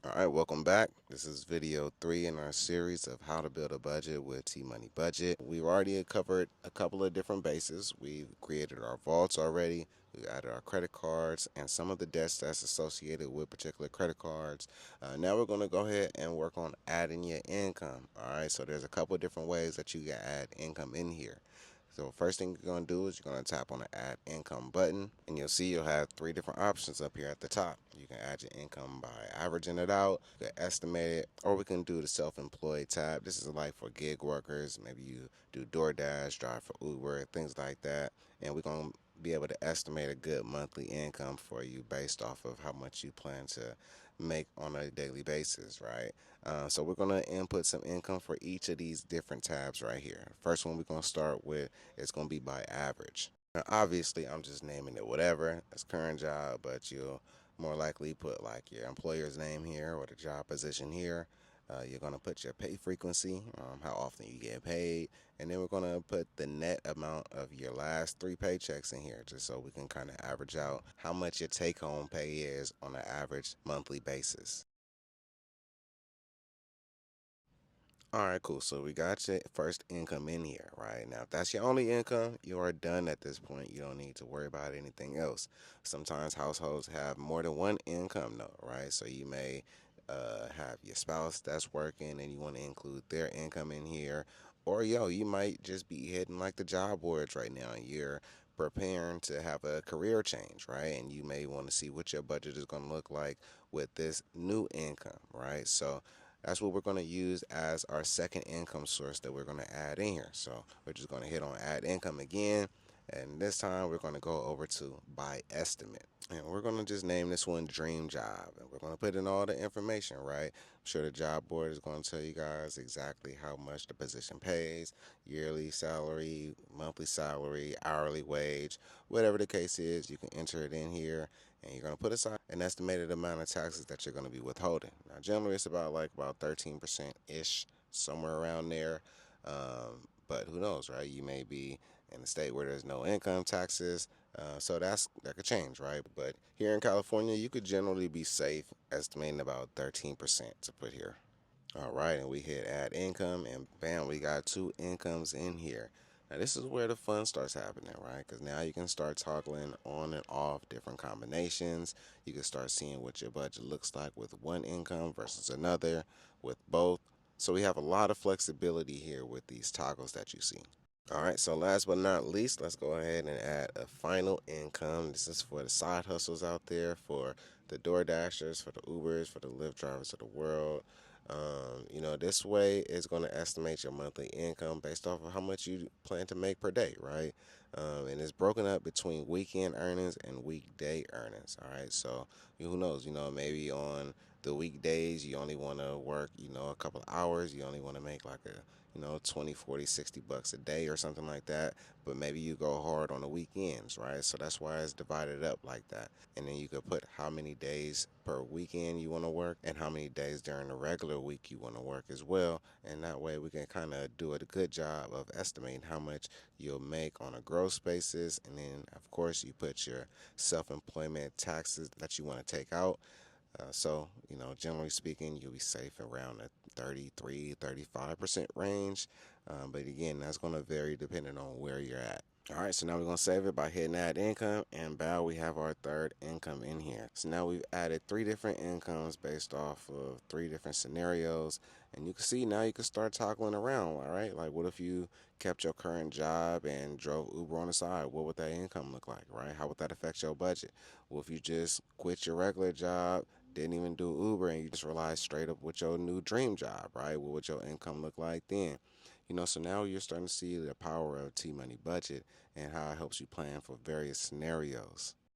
All right, welcome back. This is video 3 in our series of how to build a budget with tMoney Budget. We've already covered a couple of different bases. We've created our vaults already. We added our credit cards and some of the debts that's associated with particular credit cards. Now we're going to go ahead and work on adding your income. All right, so there's a couple of different ways that you can add income in here. So first thing you're going to do is you're going to tap on the add income button, and you'll see you'll have three different options up here at the top. You can add your income by averaging it out, you can estimate it, or we can do the self-employed tab. This is like for gig workers. Maybe you do DoorDash, drive for Uber, things like that. And we're going to be able to estimate a good monthly income for you based off of how much you plan to make on a daily basis, right? So we're going to input some income for each of these different tabs right here. First one we're going to start with is going to be by average. Now, obviously, I'm just naming it whatever. It's current job, but you'll more likely put like your employer's name here or the job position here. You're going to put your pay frequency, how often you get paid, and then we're going to put the net amount of your last three paychecks in here just so we can kind of average out how much your take home pay is on an average monthly basis. All right, cool. So we got your first income in here, right? Now, if that's your only income, you are done at this point. You don't need to worry about anything else. Sometimes households have more than one income, though, right? So you may have your spouse that's working and you want to include their income in here. Or, you might just be hitting like the job boards right now and you're preparing to have a career change, right? And you may want to see what your budget is going to look like with this new income, right? So, that's what we're going to use as our second income source that we're going to add in here. So we're just going to hit on add income again. And this time we're going to go over to by estimate. And we're going to just name this one dream job. And we're going to put in all the information, right? I'm sure the job board is going to tell you guys exactly how much the position pays, yearly salary, monthly salary, hourly wage, whatever the case is, you can enter it in here and you're going to put aside an estimated amount of taxes that you're going to be withholding. Now, generally, it's about 13% ish, somewhere around there. But who knows, right? You may be in a state where there's no income taxes, so that could change, right? But here in California, you could generally be safe estimating about 13% to put here. All right, and we hit add income, and bam, we got two incomes in here. Now, this is where the fun starts happening, right? Because now you can start toggling on and off different combinations. You can start seeing what your budget looks like with one income versus another, with both. So we have a lot of flexibility here with these toggles that you see. All right, so last but not least, let's go ahead and add a final income. This is for the side hustles out there, for the Door Dashers, for the Ubers, for the Lyft drivers of the world. This way it's going to estimate your monthly income based off of how much you plan to make per day, right? And it's broken up between weekend earnings and weekday earnings. All right, so who knows? Maybe on the weekdays you only want to work, a couple of hours. You only want to make like a 20, 40, 60 bucks a day or something like that. But maybe you go hard on the weekends, right? So that's why it's divided up like that. And then you could put how many days per weekend you want to work and how many days during the regular week you want to work as well. And that way we can kind of do a good job of estimating how much you'll make on a gross basis. And then, of course, you put your self employment taxes that you want to take out. Generally speaking, you'll be safe around the 33, 35% range. But again, that's going to vary depending on where you're at. All right, so now we're going to save it by hitting add income, and bow, we have our third income in here. So now we've added three different incomes based off of three different scenarios, and you can see now you can start toggling around, all right? Like, what if you kept your current job and drove Uber on the side? What would that income look like, right? How would that affect your budget? Well, if you just quit your regular job, didn't even do Uber, and you just rely straight up with your new dream job, right? What would your income look like then? So now you're starting to see the power of tMoney Budget and how it helps you plan for various scenarios.